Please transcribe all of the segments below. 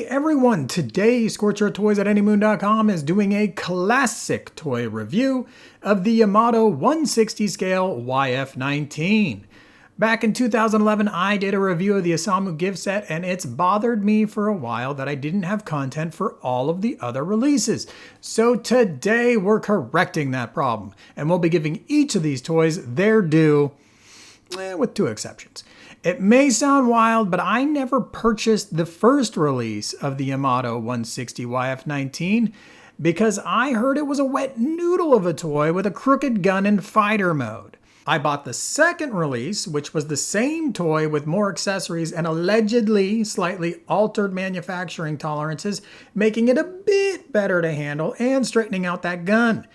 Everyone, today ScorcherToys@anymoon.com is doing a classic toy review of the Yamato 160 scale YF-19. Back in 2011, I did a review of the Osamu gift set, and it's bothered me for a while that I didn't have content for all of the other releases. So today we're correcting that problem, and we'll be giving each of these toys their due, with two exceptions. It may sound wild, but I never purchased the first release of the Yamato 160 YF-19 because I heard it was a wet noodle of a toy with a crooked gun in fighter mode. I bought the second release, which was the same toy with more accessories and allegedly slightly altered manufacturing tolerances, making it a bit better to handle and straightening out that gun.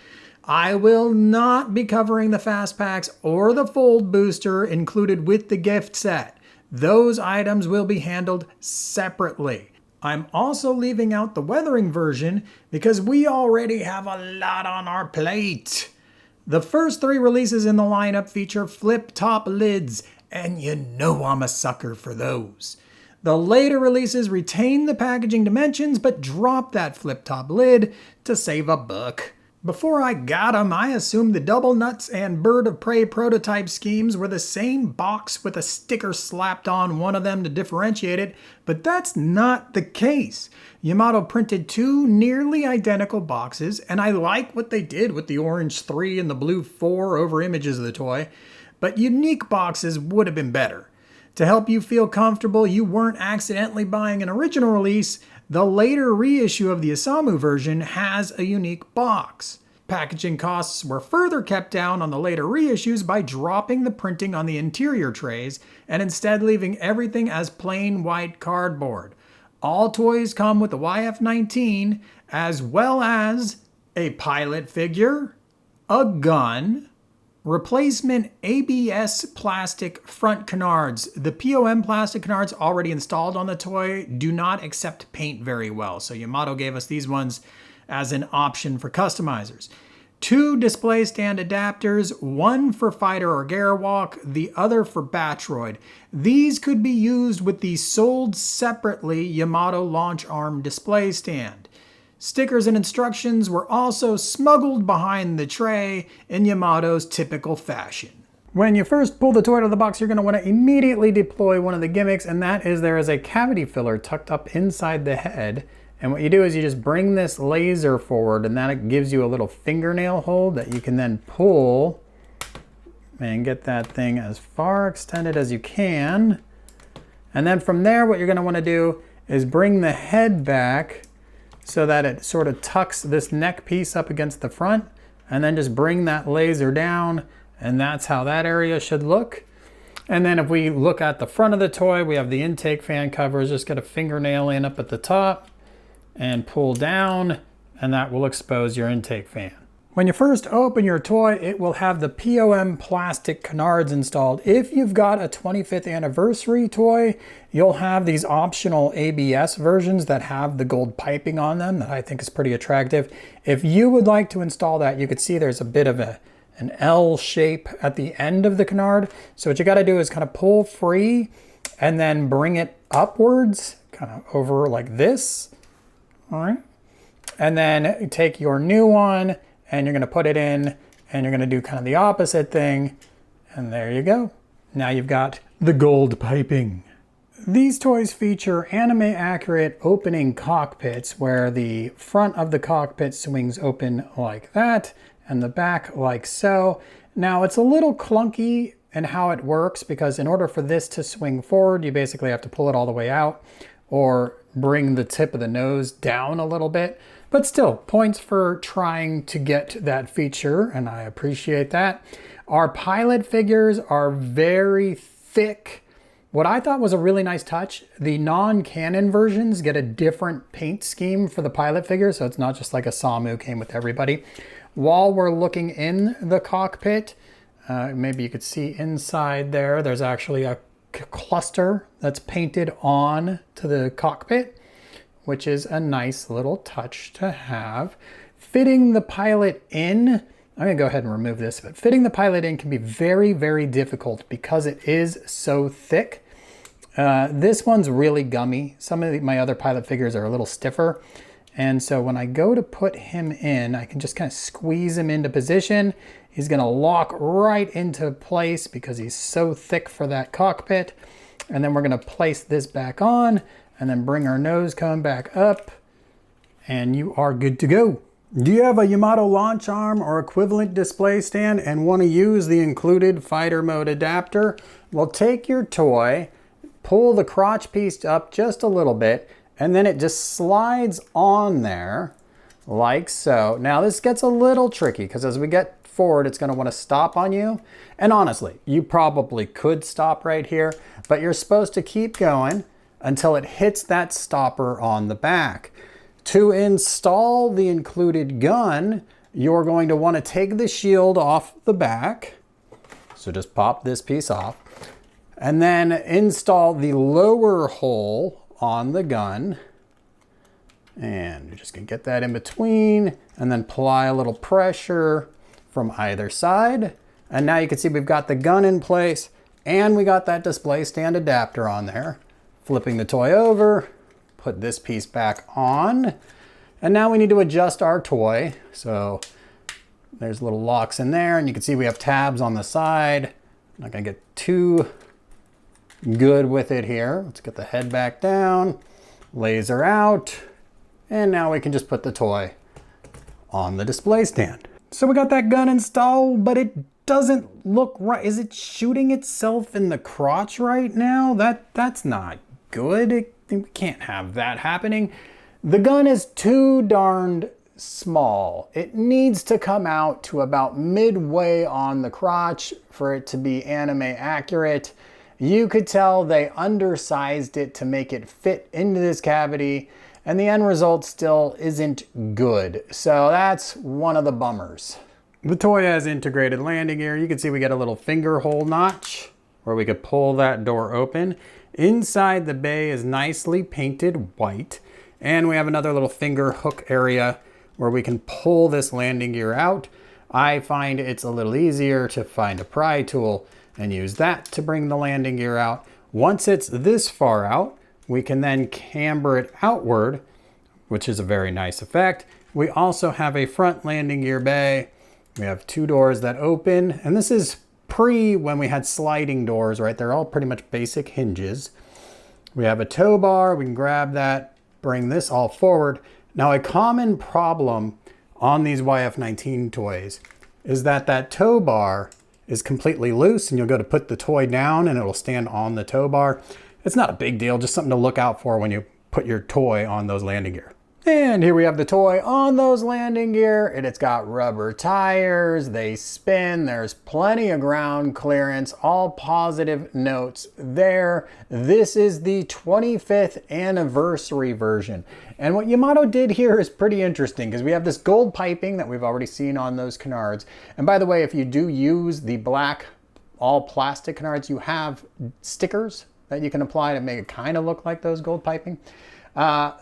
I will not be covering the fast packs or the fold booster included with the gift set. Those items will be handled separately. I'm also leaving out the weathering version because we already have a lot on our plate. The first three releases in the lineup feature flip-top lids, and you know I'm a sucker for those. The later releases retain the packaging dimensions but drop that flip-top lid to save a buck. Before I got them, I assumed the Double Nuts and Bird of Prey prototype schemes were the same box with a sticker slapped on one of them to differentiate it, but that's not the case. Yamato printed two nearly identical boxes, and I like what they did with the orange 3 and the blue 4 over images of the toy, but unique boxes would have been better. To help you feel comfortable you weren't accidentally buying an original release, the later reissue of the Osamu version has a unique box. Packaging costs were further kept down on the later reissues by dropping the printing on the interior trays and instead leaving everything as plain white cardboard. All toys come with the YF-19 as well as a pilot figure, a gun, replacement ABS plastic front canards. The POM plastic canards already installed on the toy do not accept paint very well, so Yamato gave us these ones as an option for customizers. Two display stand adapters, one for Fighter or Garowalk, the other for Battroid. These could be used with the sold separately Yamato launch arm display stand. Stickers and instructions were also smuggled behind the tray in Yamato's typical fashion. When you first pull the toy out of the box, you're going to want to immediately deploy one of the gimmicks, and that is there is a cavity filler tucked up inside the head. And what you do is you just bring this laser forward, and that gives you a little fingernail hold that you can then pull and get that thing as far extended as you can. And then from there, what you're going to want to do is bring the head back so that it sort of tucks this neck piece up against the front, and then just bring that laser down, and that's how that area should look. And then if we look at the front of the toy, we have the intake fan covers. Just get a fingernail in up at the top and pull down, and that will expose your intake fan. When you first open your toy, it will have the POM plastic canards installed. If you've got a 25th anniversary toy, you'll have these optional ABS versions that have the gold piping on them that I think is pretty attractive. If you would like to install that, you could see there's a bit of an L shape at the end of the canard. So what you gotta do is kind of pull free and then bring it upwards, kind of over like this, all right? And then take your new one, and you're going to put it in, and you're going to do kind of the opposite thing, and there you go. Now you've got the gold piping. These toys feature anime-accurate opening cockpits where the front of the cockpit swings open like that, and the back like so. Now it's a little clunky in how it works because in order for this to swing forward, you basically have to pull it all the way out or bring the tip of the nose down a little bit. But still, points for trying to get that feature, and I appreciate that. Our pilot figures are very thick. What I thought was a really nice touch, the non-canon versions get a different paint scheme for the pilot figure, so it's not just like a Samu came with everybody. While we're looking in the cockpit, Maybe you could see inside there, there's actually a cluster that's painted on to the cockpit, which is a nice little touch to have. Fitting the pilot in, I'm gonna go ahead and remove this, but fitting the pilot in can be very, very difficult because it is so thick. This one's really gummy. Some of my other pilot figures are a little stiffer. And so when I go to put him in, I can just kind of squeeze him into position. He's gonna lock right into place because he's so thick for that cockpit. And then we're gonna place this back on and then bring our nose cone back up and you are good to go. Do you have a Yamato launch arm or equivalent display stand and want to use the included fighter mode adapter? Well, take your toy, pull the crotch piece up just a little bit, and then it just slides on there like so. Now this gets a little tricky because as we get forward, it's going to want to stop on you. And honestly, you probably could stop right here, but you're supposed to keep going until it hits that stopper on the back. To install the included gun, you're going to want to take the shield off the back. So just pop this piece off and then install the lower hole on the gun. And you're just gonna get that in between and then apply a little pressure from either side. And now you can see we've got the gun in place and we got that display stand adapter on there. Flipping the toy over, put this piece back on. And now we need to adjust our toy. So there's little locks in there and you can see we have tabs on the side. I'm not gonna get too good with it here. Let's get the head back down, laser out, and now we can just put the toy on the display stand. So we got that gun installed, but it doesn't look right. Is it shooting itself in the crotch right now? That's not good. We can't have that happening. The gun is too darned small. It needs to come out to about midway on the crotch for it to be anime accurate. You could tell they undersized it to make it fit into this cavity, and the end result still isn't good. So that's one of the bummers. The toy has integrated landing gear. You can see we get a little finger hole notch where we could pull that door open. Inside the bay is nicely painted white, and we have another little finger hook area where we can pull this landing gear out. I find it's a little easier to find a pry tool and use that to bring the landing gear out. Once it's this far out, we can then camber it outward, which is a very nice effect. We also have a front landing gear bay. We have two doors that open, and this is pre when we had sliding doors, right? They're all pretty much basic hinges. We have a tow bar. We can grab that, bring this all forward. Now, a common problem on these YF-19 toys is that that tow bar is completely loose and you'll go to put the toy down and it'll stand on the tow bar. It's not a big deal, just something to look out for when you put your toy on those landing gear. And here we have the toy on those landing gear, and it's got rubber tires, they spin, there's plenty of ground clearance, all positive notes there. This is the 25th anniversary version. And what Yamato did here is pretty interesting because we have this gold piping that we've already seen on those canards. And by the way, if you do use the black all plastic canards, you have stickers that you can apply to make it kind of look like those gold piping.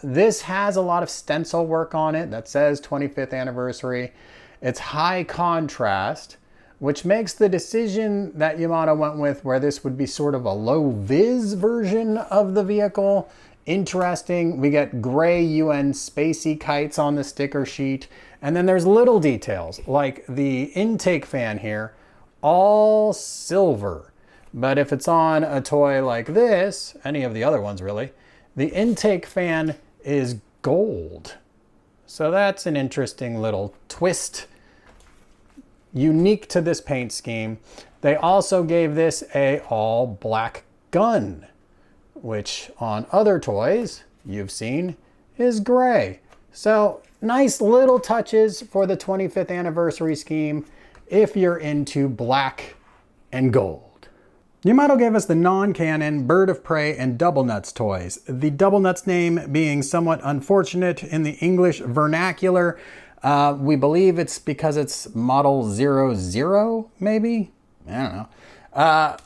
This has a lot of stencil work on it that says 25th anniversary. It's high contrast, which makes the decision that Yamato went with where this would be sort of a low vis version of the vehicle interesting. We get gray UN spacey kites on the sticker sheet. And then there's little details like the intake fan here, all silver. But if it's on a toy like this, any of the other ones really, the intake fan is gold. So that's an interesting little twist, unique to this paint scheme. They also gave this a all black gun, which on other toys you've seen is gray. So nice little touches for the 25th anniversary scheme if you're into black and gold. Yamato gave us the non-canon Bird of Prey and Double Nuts toys. The Double Nuts name being somewhat unfortunate in the English vernacular. We believe it's because it's model 00, maybe? I don't know.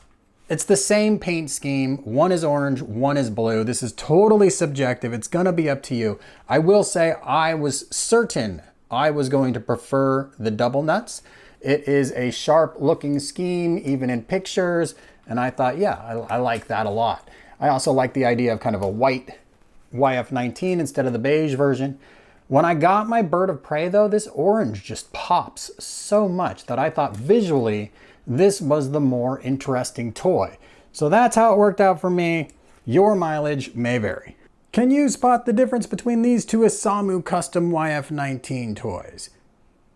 It's the same paint scheme. One is orange, one is blue. This is totally subjective. It's gonna be up to you. I will say I was certain I was going to prefer the double nuts. It is a sharp looking scheme, even in pictures. And I thought, yeah, I like that a lot. I also like the idea of kind of a white YF-19 instead of the beige version. When I got my Bird of Prey though, this orange just pops so much that I thought visually this was the more interesting toy. So that's how it worked out for me. Your mileage may vary. Can you spot the difference between these two Isamu custom YF-19 toys?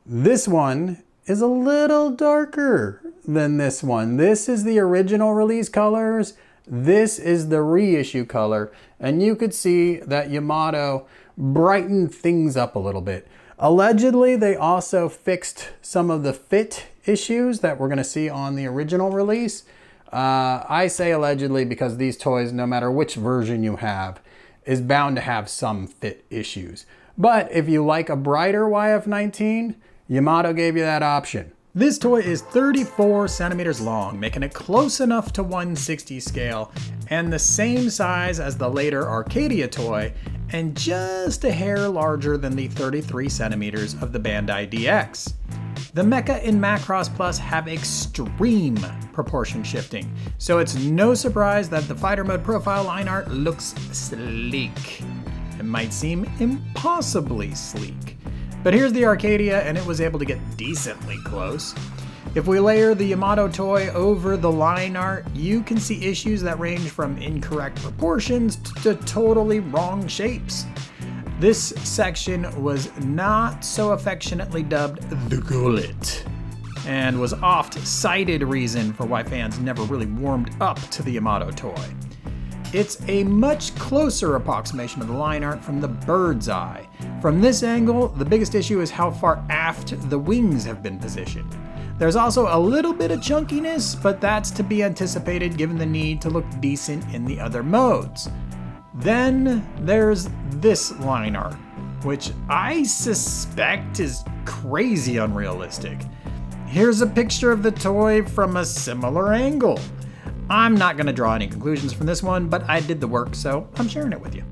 This one is a little darker than this one. This is the original release colors. This is the reissue color. And you could see that Yamato brightened things up a little bit. Allegedly, they also fixed some of the fit issues that we're gonna see on the original release. I say allegedly because these toys, no matter which version you have, is bound to have some fit issues. But if you like a brighter YF-19, Yamato gave you that option. This toy is 34 centimeters long, making it close enough to 1/60 scale, and the same size as the later Arcadia toy, and just a hair larger than the 33 centimeters of the Bandai DX. The Mecha and Macross Plus have extreme proportion shifting, so it's no surprise that the fighter mode profile line art looks sleek. It might seem impossibly sleek. But here's the Arcadia, and it was able to get decently close. If we layer the Yamato toy over the line art, you can see issues that range from incorrect proportions to totally wrong shapes. This section was not so affectionately dubbed the gullet, and was oft cited reason for why fans never really warmed up to the Yamato toy. It's a much closer approximation of the line art from the bird's eye. From this angle, the biggest issue is how far aft the wings have been positioned. There's also a little bit of chunkiness, but that's to be anticipated given the need to look decent in the other modes. Then there's this line art, which I suspect is crazy unrealistic. Here's a picture of the toy from a similar angle. I'm not going to draw any conclusions from this one, but I did the work, so I'm sharing it with you.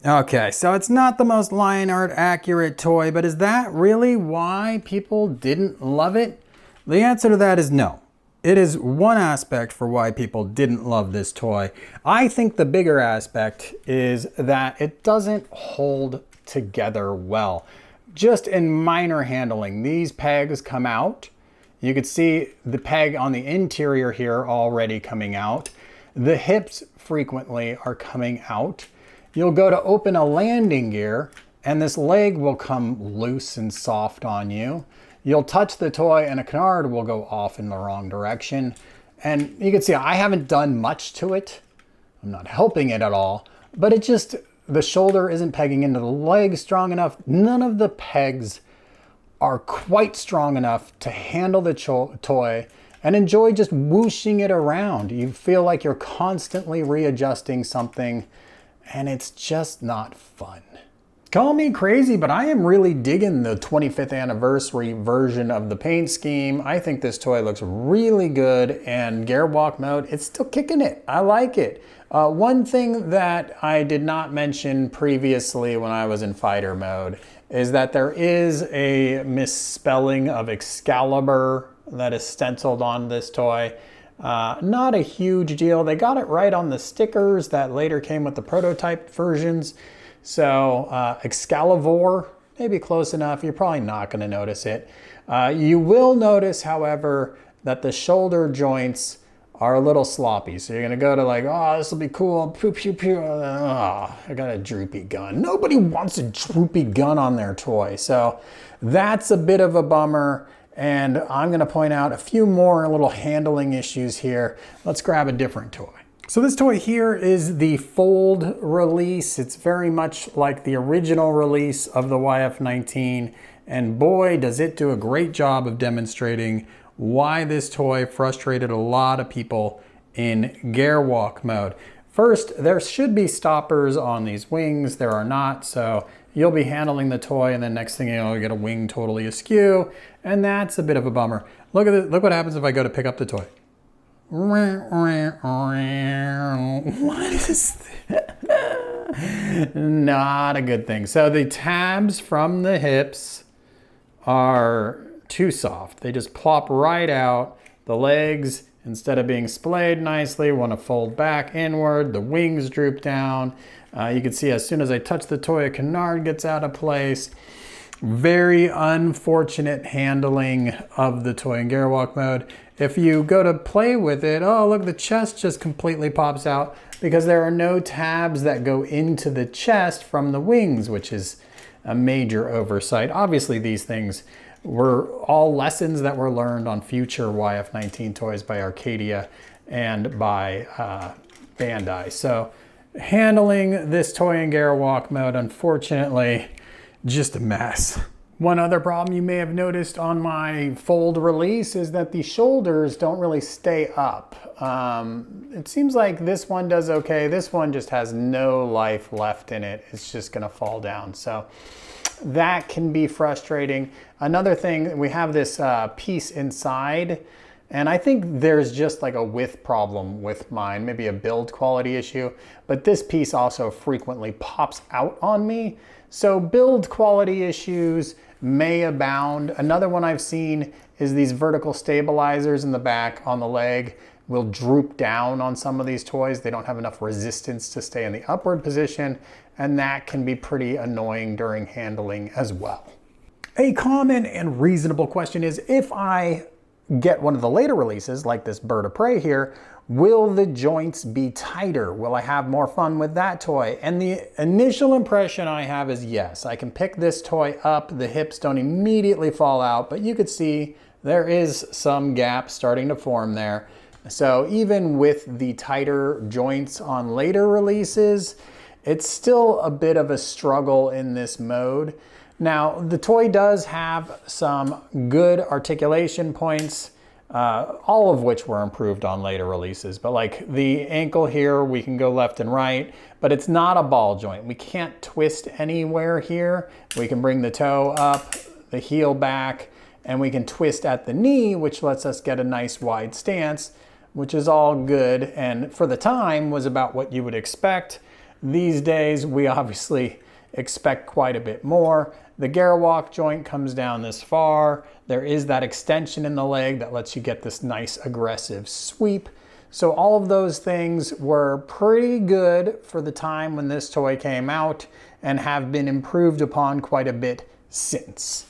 Okay, so it's not the most line art accurate toy, but is that really why people didn't love it? The answer to that is no. It is one aspect for why people didn't love this toy. I think the bigger aspect is that it doesn't hold together well. Just in minor handling, these pegs come out. You can see the peg on the interior here already coming out. The hips frequently are coming out. You'll go to open a landing gear and this leg will come loose and soft on you. You'll touch the toy and a canard will go off in the wrong direction. And you can see I haven't done much to it. I'm not helping it at all, but it just, the shoulder isn't pegging into the leg strong enough. None of the pegs are quite strong enough to handle the toy and enjoy just whooshing it around. You feel like you're constantly readjusting something and it's just not fun. Call me crazy, but I am really digging the 25th anniversary version of the paint scheme. I think this toy looks really good, and gear walk mode, it's still kicking it. I like it. One thing that I did not mention previously when I was in fighter mode is that there is a misspelling of Excalibur that is stenciled on this toy. Not a huge deal. They got it right on the stickers that later came with the prototype versions. So Excalibur, maybe close enough. You're probably not going to notice it. You will notice, however, that the shoulder joints are a little sloppy. So you're going to go to like, oh, this will be cool. Pew, pew, pew. Oh, I got a droopy gun. Nobody wants a droopy gun on their toy. So that's a bit of a bummer. And I'm going to point out a few more little handling issues here. Let's grab a different toy. So this toy here is the fold release. It's very much like the original release of the YF-19, and boy, does it do a great job of demonstrating why this toy frustrated a lot of people in gear walk mode. First, there should be stoppers on these wings. There are not, so you'll be handling the toy and then next thing you know, you get a wing totally askew, and that's a bit of a bummer. Look at look what happens if I go to pick up the toy. What is that? Not a good thing. So the tabs from the hips are too soft. They just plop right out. The legs, instead of being splayed nicely, want to fold back inward. The wings droop down. You can see as soon as I touch the toy, a canard gets out of place. Very unfortunate handling of the toy in gear walk mode. If you go to play with it, oh look, the chest just completely pops out because there are no tabs that go into the chest from the wings, which is a major oversight. Obviously these things were all lessons that were learned on future YF-19 toys by Arcadia and by Bandai. So handling this toy in gear walk mode, unfortunately, just a mess. One other problem you may have noticed on my fold release is that the shoulders don't really stay up. It seems like this one does okay. This one just has no life left in it. It's just gonna fall down. So that can be frustrating. Another thing, we have this piece inside, and I think there's just like a width problem with mine, maybe a build quality issue, but this piece also frequently pops out on me. So build quality issues may abound. Another one I've seen is these vertical stabilizers in the back on the leg will droop down on some of these toys. They don't have enough resistance to stay in the upward position, and that can be pretty annoying during handling as well. A common and reasonable question is, if I get one of the later releases, like this Bird of Prey here, will the joints be tighter? Will I have more fun with that toy? And the initial impression I have is yes. I can pick this toy up, the hips don't immediately fall out, but you could see there is some gap starting to form there. So even with the tighter joints on later releases, it's still a bit of a struggle in this mode. Now, the toy does have some good articulation points, all of which were improved on later releases. But like the ankle here, we can go left and right, but it's not a ball joint. We can't twist anywhere here. We can bring the toe up, the heel back, and we can twist at the knee, which lets us get a nice wide stance, which is all good. And for the time was about what you would expect. These days, we obviously expect quite a bit more. The gear walk joint comes down this far. There is that extension in the leg that lets you get this nice aggressive sweep. So all of those things were pretty good for the time when this toy came out and have been improved upon quite a bit since.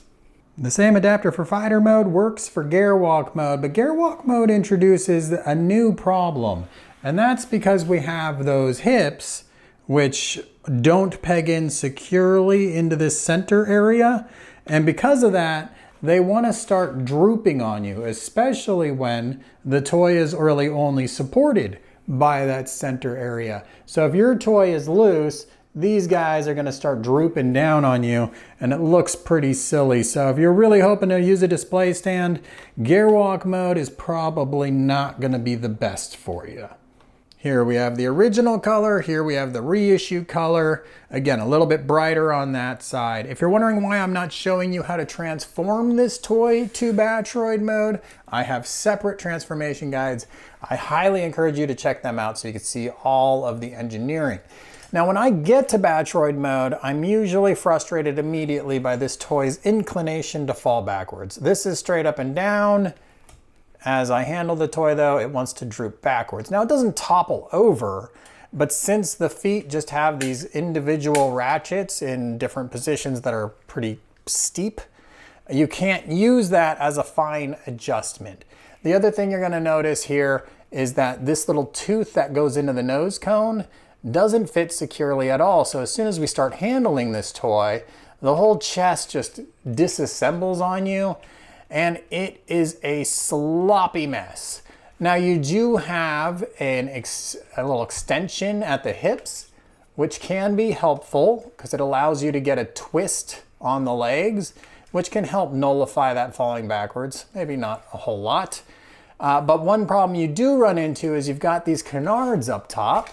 The same adapter for fighter mode works for gear walk mode, but gear walk mode introduces a new problem. And that's because we have those hips which don't peg in securely into this center area. And because of that, they want to start drooping on you, especially when the toy is really only supported by that center area. So if your toy is loose, these guys are going to start drooping down on you, and it looks pretty silly. So if you're really hoping to use a display stand, gear walk mode is probably not going to be the best for you. Here we have the original color, here we have the reissue color. Again, a little bit brighter on that side. If you're wondering why I'm not showing you how to transform this toy to Battroid mode, I have separate transformation guides. I highly encourage you to check them out so you can see all of the engineering. Now, when I get to Battroid mode, I'm usually frustrated immediately by this toy's inclination to fall backwards. This is straight up and down. As I handle the toy though, it wants to droop backwards. Now it doesn't topple over, but since the feet just have these individual ratchets in different positions that are pretty steep, you can't use that as a fine adjustment. The other thing you're gonna notice here is that this little tooth that goes into the nose cone doesn't fit securely at all. So as soon as we start handling this toy, the whole chest just disassembles on you, and it is a sloppy mess. Now you do have a little extension at the hips, which can be helpful because it allows you to get a twist on the legs, which can help nullify that falling backwards. Maybe not a whole lot. But one problem you do run into is you've got these canards up top,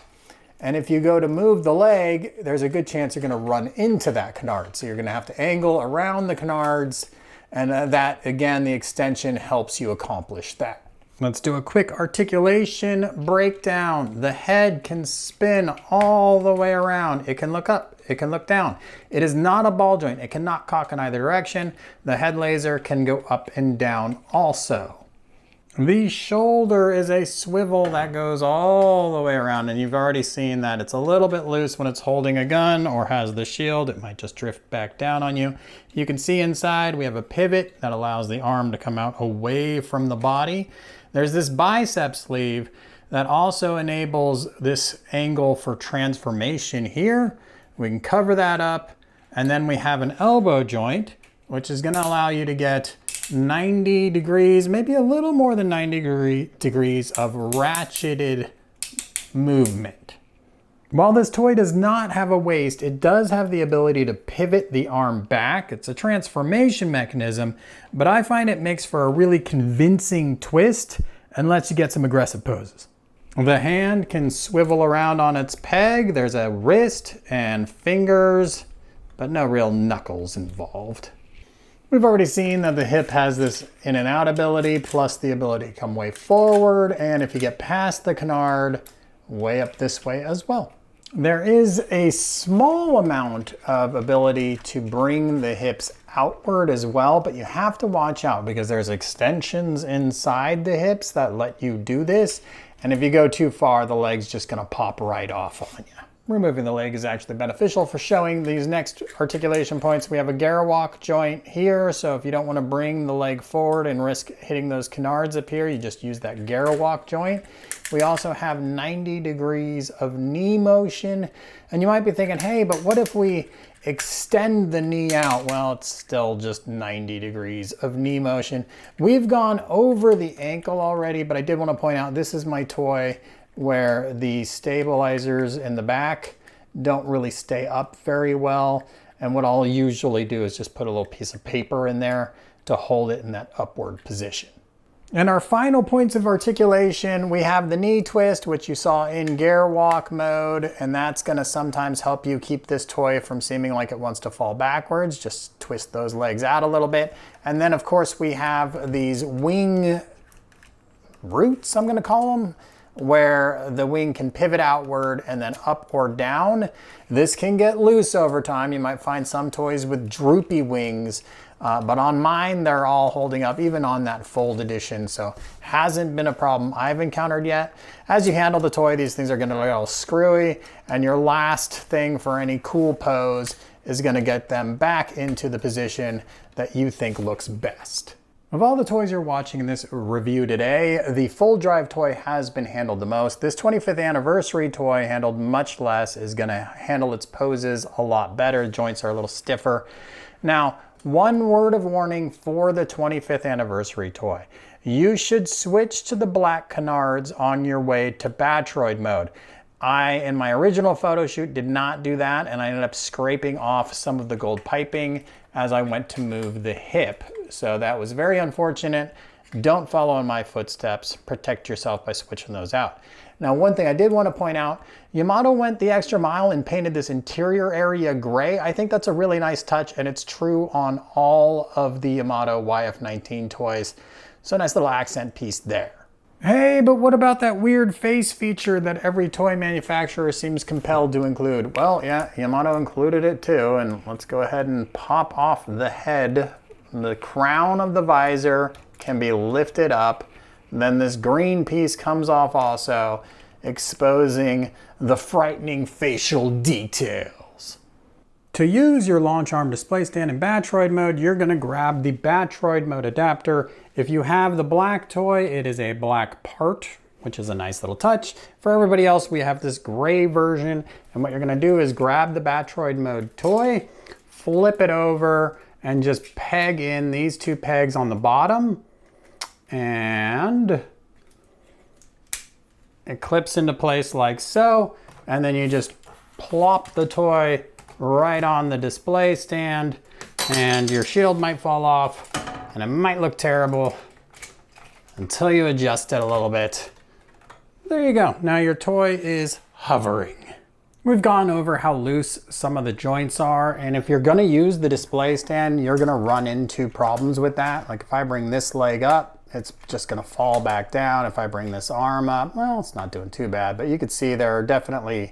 And if you go to move the leg, there's a good chance you're going to run into that canard. So you're going to have to angle around the canards, and that, again, the extension helps you accomplish that. Let's do a quick articulation breakdown. The head can spin all the way around. It can look up, it can look down. It is not a ball joint. It cannot cock in either direction. The head laser can go up and down also. The shoulder is a swivel that goes all the way around, and you've already seen that it's a little bit loose when it's holding a gun or has the shield. It might just drift back down on you. You can see inside we have a pivot that allows the arm to come out away from the body. There's this bicep sleeve that also enables this angle for transformation here. We can cover that up, and then we have an elbow joint, which is going to allow you to get 90 degrees, maybe a little more than 90 degrees of ratcheted movement. While this toy does not have a waist, it does have the ability to pivot the arm back. It's a transformation mechanism, but I find it makes for a really convincing twist and lets you get some aggressive poses. The hand can swivel around on its peg. There's a wrist and fingers, but no real knuckles involved. We've already seen that the hip has this in and out ability, plus the ability to come way forward, and if you get past the canard, way up this way as well. There is a small amount of ability to bring the hips outward as well, but you have to watch out because there's extensions inside the hips that let you do this, and if you go too far, the leg's just gonna pop right off on you. Removing the leg is actually beneficial for showing these next articulation points. We have a Garawalk joint here, so if you don't want to bring the leg forward and risk hitting those canards up here, you just use that Garawalk joint. We also have 90 degrees of knee motion, and you might be thinking, hey, but what if we extend the knee out? Well, it's still just 90 degrees of knee motion. We've gone over the ankle already, but I did want to point out this is my toy where the stabilizers in the back don't really stay up very well. And what I'll usually do is just put a little piece of paper in there to hold it in that upward position. And our final points of articulation, we have the knee twist, which you saw in Garawalk mode, and that's gonna sometimes help you keep this toy from seeming like it wants to fall backwards. Just twist those legs out a little bit. And then of course we have these wing roots, I'm gonna call them, where the wing can pivot outward and then up or down. This can get loose over time. You might find some toys with droopy wings, but on mine, they're all holding up, even on that fold edition, so hasn't been a problem I've encountered yet. As you handle the toy, these things are gonna look all screwy, and your last thing for any cool pose is gonna get them back into the position that you think looks best. Of all the toys you're watching in this review today, the full drive toy has been handled the most. This 25th anniversary toy, handled much less, is gonna handle its poses a lot better. The joints are a little stiffer. Now, one word of warning for the 25th anniversary toy. You should switch to the black canards on your way to Battroid mode. In my original photo shoot, did not do that, and I ended up scraping off some of the gold piping as I went to move the hip. So that was very unfortunate. Don't follow in my footsteps. Protect yourself by switching those out. Now, one thing I did want to point out, Yamato went the extra mile and painted this interior area gray. I think that's a really nice touch, and it's true on all of the Yamato YF-19 toys. So a nice little accent piece there. Hey, but what about that weird face feature that every toy manufacturer seems compelled to include? Well, yeah, Yamato included it too, and let's go ahead and pop off the head. The crown of the visor can be lifted up. Then this green piece comes off also, exposing the frightening facial details. To use your launch arm display stand in Battroid mode, you're going to grab the Battroid mode adapter. If you have the black toy, it is a black part, which is a nice little touch. For everybody else, we have this gray version, and what you're going to do is grab the Battroid mode toy, flip it over, and just peg in these two pegs on the bottom, and it clips into place like so, and then you just plop the toy right on the display stand, and your shield might fall off, and it might look terrible until you adjust it a little bit. There you go. Now your toy is hovering. We've gone over how loose some of the joints are, and if you're gonna use the display stand, you're gonna run into problems with that. Like if I bring this leg up, it's just gonna fall back down. If I bring this arm up, well, it's not doing too bad, but you can see there are definitely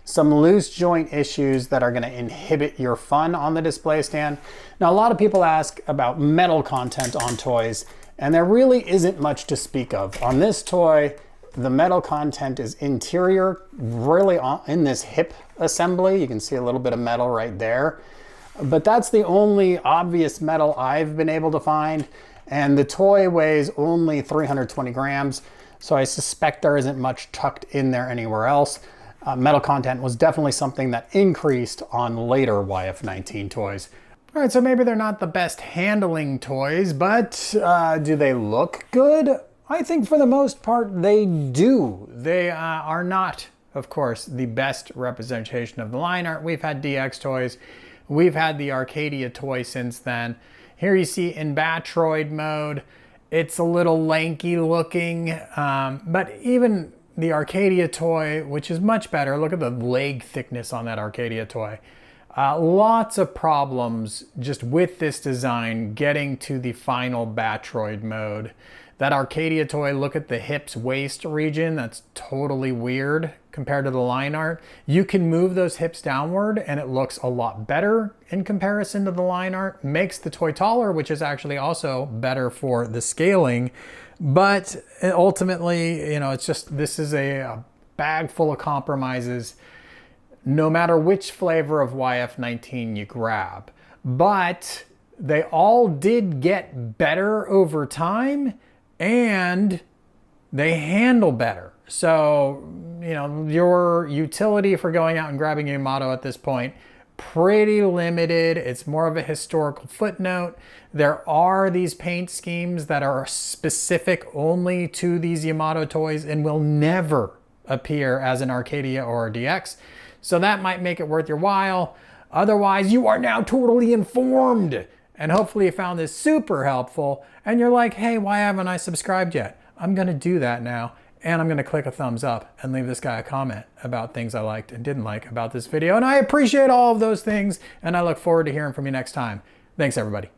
some loose joint issues that are gonna inhibit your fun on the display stand. Now, a lot of people ask about metal content on toys, and there really isn't much to speak of. On this toy, the metal content is interior, really in this hip assembly. You can see a little bit of metal right there, but that's the only obvious metal I've been able to find. And the toy weighs only 320 grams, so I suspect there isn't much tucked in there anywhere else. Metal content was definitely something that increased on later YF-19 toys. All right, so maybe they're not the best handling toys, but do they look good? I think for the most part they do. They are not, of course, the best representation of the line art. We've had DX toys, we've had the Arcadia toy since then. Here you see in Battroid mode, it's a little lanky looking, but even the Arcadia toy, which is much better. Look at the leg thickness on that Arcadia toy. Lots of problems just with this design getting to the final Battroid mode. That Arcadia toy, look at the hips waist region, that's totally weird compared to the line art. You can move those hips downward and it looks a lot better in comparison to the line art. Makes the toy taller, which is actually also better for the scaling. But ultimately, you know, it's just, this is a bag full of compromises no matter which flavor of YF-19 you grab. But they all did get better over time and they handle better. So, you know, your utility for going out and grabbing a Yamato at this point, pretty limited. It's more of a historical footnote. There are these paint schemes that are specific only to these Yamato toys and will never appear as an Arcadia or a DX. So that might make it worth your while. Otherwise, you are now totally informed. And hopefully you found this super helpful and you're like, hey, why haven't I subscribed yet? I'm gonna do that now. And I'm gonna click a thumbs up and leave this guy a comment about things I liked and didn't like about this video. And I appreciate all of those things and I look forward to hearing from you next time. Thanks, everybody.